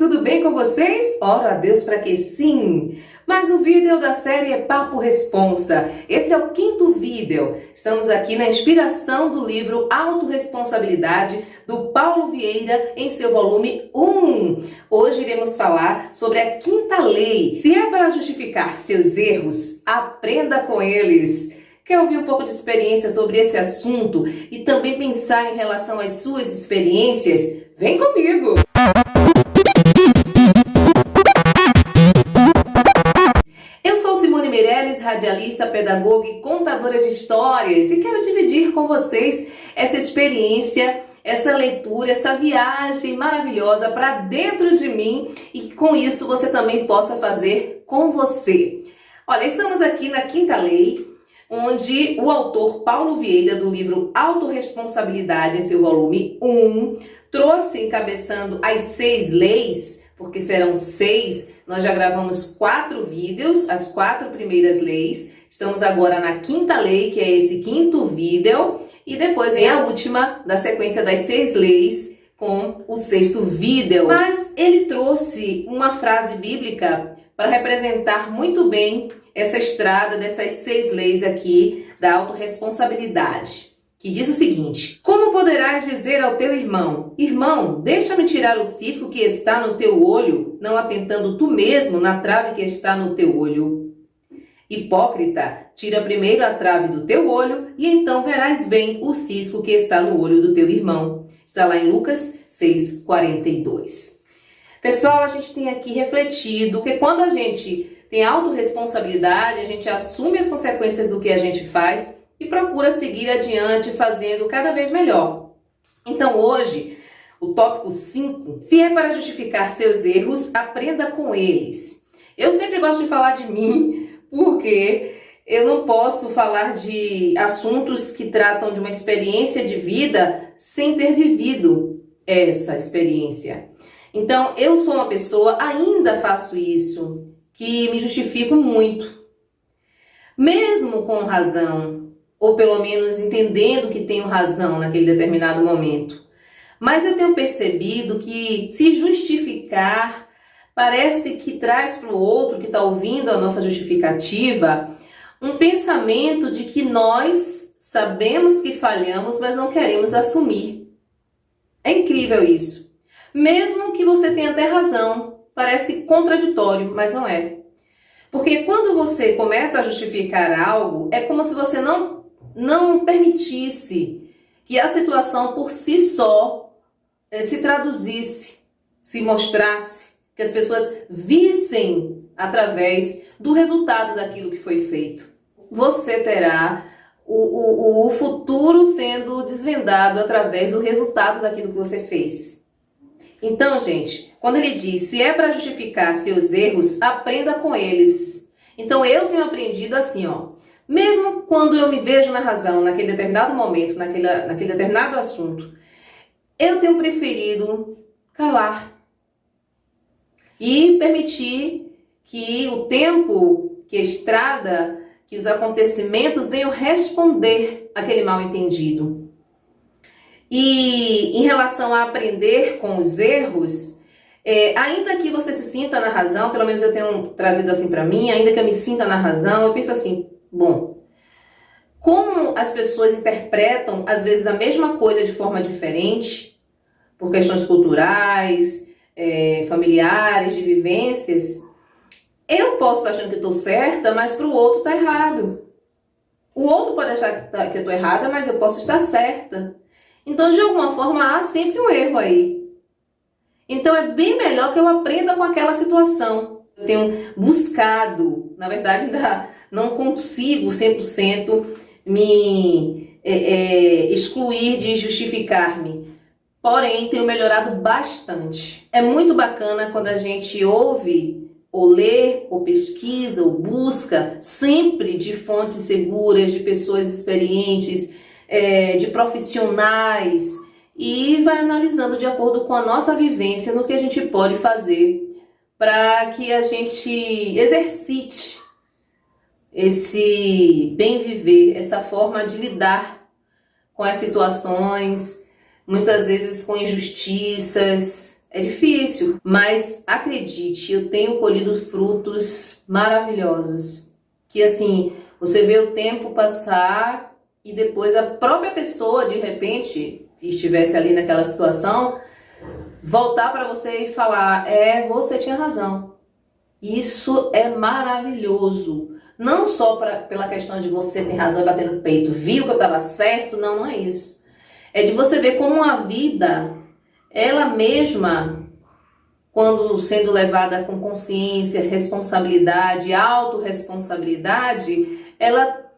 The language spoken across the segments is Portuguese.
tudo bem com vocês? Oro a Deus para que sim! Mas o vídeo da série é Papo Responsa. Esse é o 5º vídeo. Estamos aqui na inspiração do livro Autorresponsabilidade, do Paulo Vieira, em seu volume 1. Hoje iremos falar sobre a 5ª lei. Se é para justificar seus erros, aprenda com eles. Quer ouvir um pouco de experiência sobre esse assunto e também pensar em relação às suas experiências? Vem comigo! Eu sou Simone Meirelles, radialista, pedagoga e contadora de histórias, e quero dividir com vocês essa experiência, essa leitura, essa viagem maravilhosa para dentro de mim e que com isso você também possa fazer com você. Olha, estamos aqui na 5ª lei, onde o autor Paulo Vieira, do livro Autorresponsabilidade, em seu volume 1, trouxe encabeçando as 6 leis, porque serão 6. Nós já gravamos 4 vídeos, as 4 primeiras leis. Estamos agora na 5ª lei, que é esse 5º vídeo. E depois vem a última da sequência das 6 leis, com o 6º vídeo. Mas ele trouxe uma frase bíblica para representar muito bem essa estrada dessas 6 leis aqui da autorresponsabilidade, que diz o seguinte: como poderás dizer ao teu irmão, irmão, deixa-me tirar o cisco que está no teu olho, não atentando tu mesmo na trave que está no teu olho? Hipócrita, tira primeiro a trave do teu olho, e então verás bem o cisco que está no olho do teu irmão. Está lá em Lucas 6:42. Pessoal, a gente tem aqui refletido que quando a gente tem autorresponsabilidade, a gente assume as consequências do que a gente faz e procura seguir adiante fazendo cada vez melhor. Então hoje, o tópico 5, se é para justificar seus erros, aprenda com eles. Eu sempre gosto de falar de mim, porque eu não posso falar de assuntos que tratam de uma experiência de vida sem ter vivido essa experiência. Então eu sou uma pessoa, ainda faço isso, que me justifico muito, mesmo com razão, ou pelo menos entendendo que tenho razão naquele determinado momento. Mas eu tenho percebido que se justificar parece que traz para o outro que está ouvindo a nossa justificativa um pensamento de que nós sabemos que falhamos, mas não queremos assumir. É incrível isso. Mesmo que você tenha até razão, parece contraditório, mas não é. Porque quando você começa a justificar algo, é como se você não permitisse que a situação por si só se traduzisse, se mostrasse, que as pessoas vissem através do resultado daquilo que foi feito. Você terá o futuro sendo desvendado através do resultado daquilo que você fez. Então, gente, quando ele diz, se é para justificar seus erros, aprenda com eles. Então, eu tenho aprendido assim, ó, mesmo quando eu me vejo na razão, naquele determinado momento, naquele determinado assunto, eu tenho preferido calar e permitir que o tempo, que a estrada, que os acontecimentos venham responder aquele mal entendido. E em relação a aprender com os erros, ainda que você se sinta na razão, pelo menos eu tenho trazido assim para mim, ainda que eu me sinta na razão, eu penso assim, bom, como as pessoas interpretam às vezes a mesma coisa de forma diferente, por questões culturais, familiares, de vivências, eu posso estar achando que estou certa, mas para o outro está errado. O outro pode achar que eu estou errada, mas eu posso estar certa. Então, de alguma forma, há sempre um erro aí. Então, é bem melhor que eu aprenda com aquela situação. Eu tenho buscado, na verdade, ainda não consigo 100% me excluir de justificar-me. Porém, tenho melhorado bastante. É muito bacana quando a gente ouve, ou lê, ou pesquisa, ou busca, sempre de fontes seguras, de pessoas experientes, de profissionais, e vai analisando de acordo com a nossa vivência no que a gente pode fazer para que a gente exercite esse bem viver, essa forma de lidar com as situações, muitas vezes com injustiças, É difícil, mas acredite, eu tenho colhido frutos maravilhosos. Que assim, você vê o tempo passar e depois a própria pessoa, de repente, que estivesse ali naquela situação, voltar para você e falar: você tinha razão. Isso é maravilhoso. Não só pela questão de você ter razão e bater no peito, viu que eu estava certo, não é isso. É de você ver como a vida, ela mesma, quando sendo levada com consciência, responsabilidade, autorresponsabilidade, ela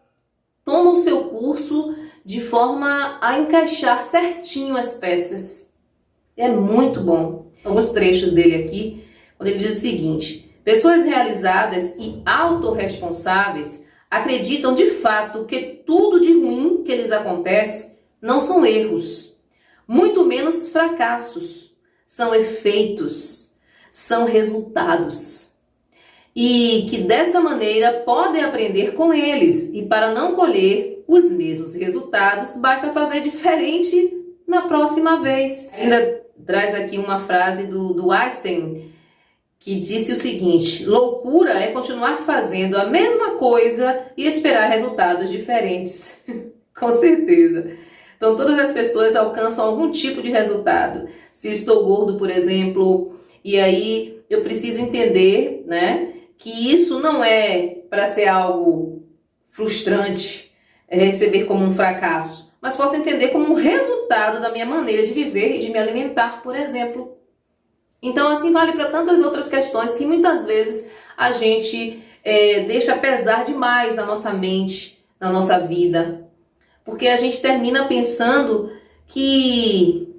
toma o seu curso de forma a encaixar certinho as peças. É muito bom. Alguns trechos dele aqui, quando ele diz o seguinte: pessoas realizadas e autorresponsáveis acreditam de fato que tudo de ruim que lhes acontece não são erros, muito menos fracassos, são efeitos, são resultados. E que dessa maneira podem aprender com eles, e para não colher os mesmos resultados, basta fazer diferente na próxima vez. Ainda traz aqui uma frase do Einstein, que disse o seguinte: loucura é continuar fazendo a mesma coisa e esperar resultados diferentes. Com certeza. Então todas as pessoas alcançam algum tipo de resultado. Se estou gordo, por exemplo, e aí eu preciso entender, né, que isso não é para ser algo frustrante, receber como um fracasso, mas posso entender como um resultado da minha maneira de viver e de me alimentar, por exemplo. Então assim vale para tantas outras questões que muitas vezes a gente deixa pesar demais na nossa mente, na nossa vida. Porque a gente termina pensando que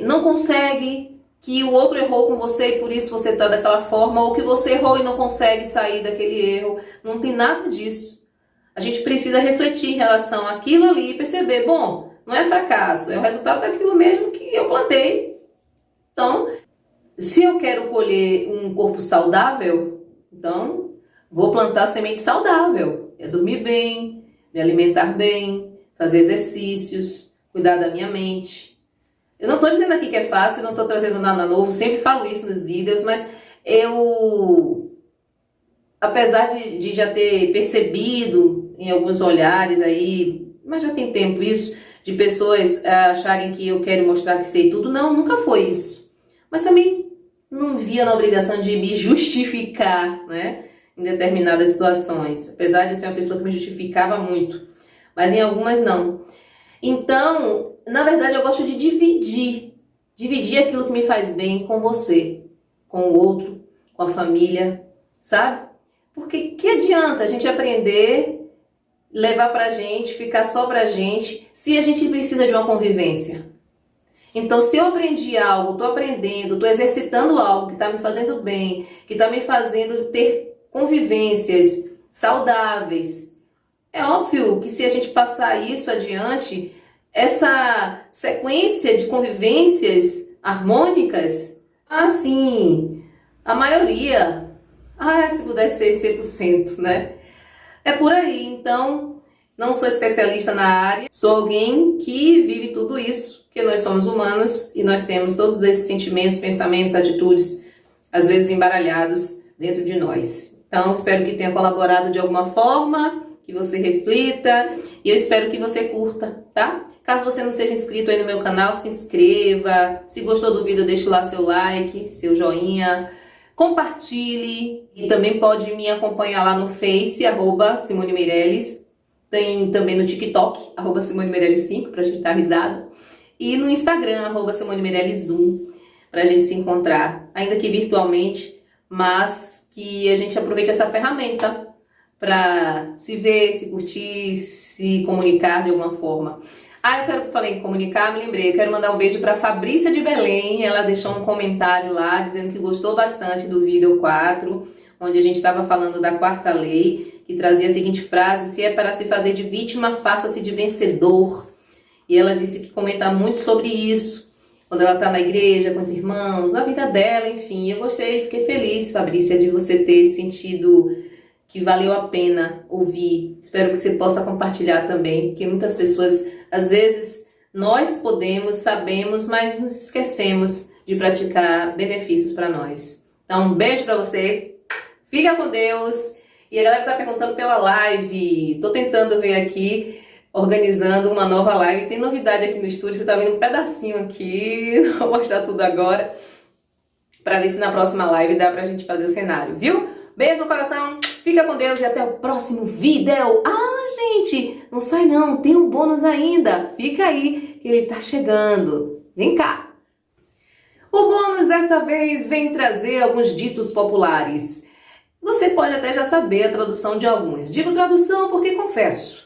não consegue, que o outro errou com você e por isso você está daquela forma, ou que você errou e não consegue sair daquele erro. Não tem nada disso. A gente precisa refletir em relação àquilo ali e perceber, bom, não é fracasso, é o resultado daquilo mesmo que eu plantei. Então, se eu quero colher um corpo saudável, então vou plantar semente saudável. É dormir bem, me alimentar bem, fazer exercícios, cuidar da minha mente. Eu não estou dizendo aqui que é fácil, não estou trazendo nada novo, sempre falo isso nos vídeos, mas eu, apesar de já ter percebido em alguns olhares aí, mas já tem tempo isso, de pessoas acharem que eu quero mostrar que sei tudo, não, nunca foi isso. Mas também não via na obrigação de me justificar, né, em determinadas situações, apesar de eu ser uma pessoa que me justificava muito, mas em algumas não. Então, na verdade, eu gosto de dividir aquilo que me faz bem com você, com o outro, com a família, sabe? Porque que adianta a gente aprender, levar pra gente, ficar só pra gente, se a gente precisa de uma convivência? Então, se eu aprendi algo, estou aprendendo, estou exercitando algo que está me fazendo bem, que está me fazendo ter convivências saudáveis, é óbvio que se a gente passar isso adiante, essa sequência de convivências harmônicas, assim, a maioria, se pudesse ser 100%, né? É por aí. Então, não sou especialista na área, sou alguém que vive tudo isso, porque nós somos humanos e nós temos todos esses sentimentos, pensamentos, atitudes, às vezes embaralhados dentro de nós. Então, espero que tenha colaborado de alguma forma, que você reflita e eu espero que você curta, tá? Caso você não seja inscrito aí no meu canal, se inscreva. Se gostou do vídeo, deixe lá seu like, seu joinha, compartilhe e também pode me acompanhar lá no Face, @SimoneMeireles. Tem também no TikTok, @SimoneMeireles5, pra gente dar risada. E no Instagram, @SimoneMeireles1, pra gente se encontrar, ainda que virtualmente, mas que a gente aproveite essa ferramenta para se ver, se curtir, se comunicar de alguma forma. Falei em comunicar, me lembrei, eu quero mandar um beijo para Fabrícia de Belém. Ela deixou um comentário lá dizendo que gostou bastante do vídeo 4, onde a gente estava falando da quarta lei, que trazia a seguinte frase: se é para se fazer de vítima, faça-se de vencedor. E ela disse que comenta muito sobre isso, quando ela está na igreja, com os irmãos, na vida dela, enfim. Eu gostei, fiquei feliz, Fabrícia, de você ter sentido que valeu a pena ouvir. Espero que você possa compartilhar também, porque muitas pessoas, às vezes, Nós podemos, sabemos, mas nos esquecemos de praticar benefícios para nós. Então, um beijo para você, fica com Deus. E a galera tá perguntando pela live, tô tentando ver aqui, organizando uma nova live. Tem novidade aqui no estúdio, você tá vendo um pedacinho aqui, não vou mostrar tudo agora, para ver se na próxima live dá pra gente fazer o cenário, viu? Beijo no coração, fica com Deus e até o próximo vídeo. Ah, gente, não sai não, tem um bônus ainda. Fica aí, que ele tá chegando. Vem cá. O bônus desta vez vem trazer alguns ditos populares. Você pode até já saber a tradução de alguns. Digo tradução porque confesso,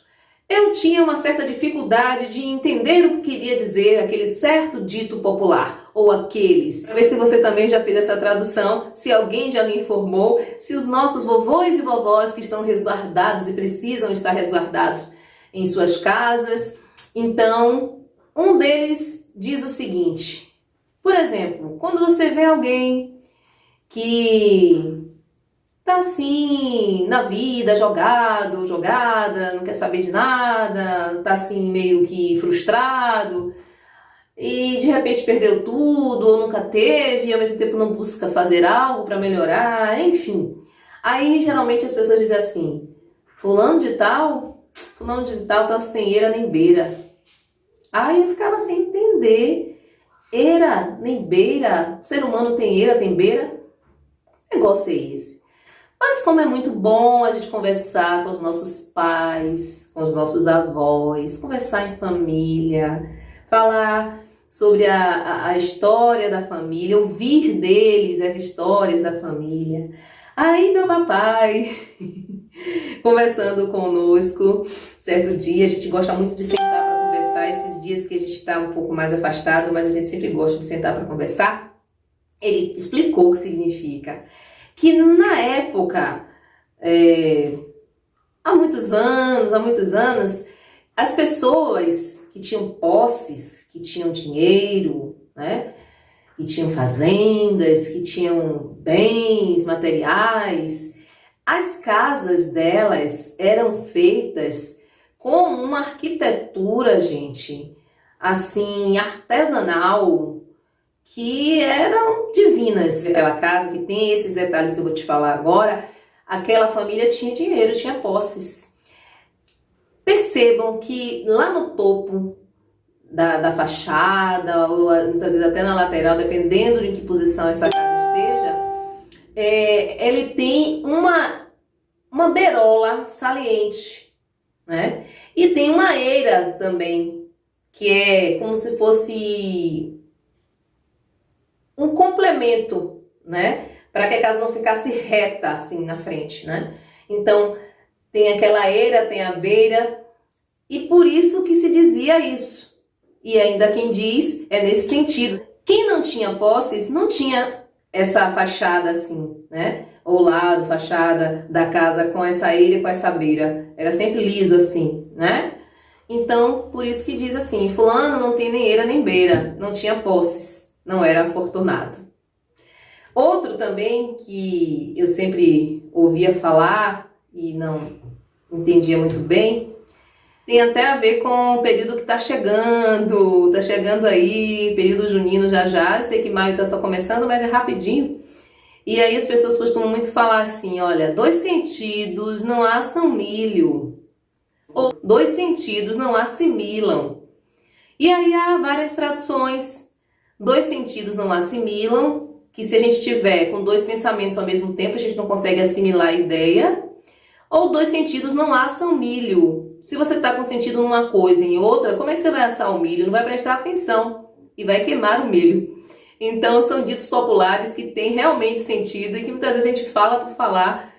eu tinha uma certa dificuldade de entender o que queria dizer aquele certo dito popular, ou aqueles. Para ver se você também já fez essa tradução, se alguém já me informou, se os nossos vovôs e vovós que estão resguardados e precisam estar resguardados em suas casas. Então, um deles diz o seguinte, por exemplo, quando você vê alguém que tá assim, na vida, jogado, jogada, não quer saber de nada, tá assim meio que frustrado e de repente perdeu tudo ou nunca teve e ao mesmo tempo não busca fazer algo para melhorar, enfim. Aí geralmente as pessoas dizem assim, fulano de tal tá sem eira nem beira. Aí eu ficava sem entender, eira nem beira, ser humano tem eira, tem beira? Que negócio é esse? Mas como é muito bom a gente conversar com os nossos pais, com os nossos avós, conversar em família, falar sobre a história da família, ouvir deles as histórias da família. Aí meu papai, conversando conosco, certo dia, a gente gosta muito de sentar para conversar, esses dias que a gente está um pouco mais afastado, mas a gente sempre gosta de sentar para conversar, ele explicou o que significa. Que na época, há muitos anos, as pessoas que tinham posses, que tinham dinheiro, né, que tinham fazendas, que tinham bens materiais, as casas delas eram feitas com uma arquitetura, gente, assim, artesanal, que eram divinas. Aquela casa que tem esses detalhes que eu vou te falar agora, aquela família tinha dinheiro, tinha posses. Percebam que lá no topo da fachada, ou muitas vezes até na lateral, dependendo de em que posição essa casa esteja, ele tem uma beirola saliente, né? E tem uma eira também, que é como se fosse um complemento, né? Para que a casa não ficasse reta assim na frente, né? Então, tem aquela eira, tem a beira, e por isso que se dizia isso. E ainda quem diz é nesse sentido. Quem não tinha posses não tinha essa fachada assim, né? Ou lado, fachada da casa com essa eira e com essa beira. Era sempre liso assim, né? Então, por isso que diz assim, fulano não tem nem eira nem beira, não tinha posses. Não era afortunado. Outro também que eu sempre ouvia falar e não entendia muito bem, tem até a ver com o período que tá chegando aí, período junino já, eu sei que maio tá só começando, mas é rapidinho. E aí as pessoas costumam muito falar assim, olha, 2 sentidos não assam milho, ou 2 sentidos não assimilam. E aí há várias traduções. 2 sentidos não assimilam, que se a gente tiver com 2 pensamentos ao mesmo tempo, a gente não consegue assimilar a ideia. Ou 2 sentidos não assam milho. Se você está com sentido numa coisa e em outra, como é que você vai assar o milho? Não vai prestar atenção e vai queimar o milho. Então são ditos populares que têm realmente sentido e que muitas vezes a gente fala por falar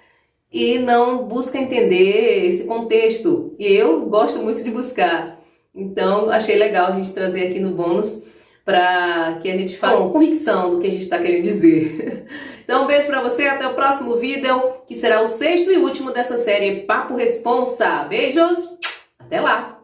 e não busca entender esse contexto. E eu gosto muito de buscar. Então achei legal a gente trazer aqui no bônus para que a gente fale com convicção do que a gente está querendo dizer. Então um beijo para você, até o próximo vídeo, que será o 6º e último dessa série Papo Responsa. Beijos, até lá!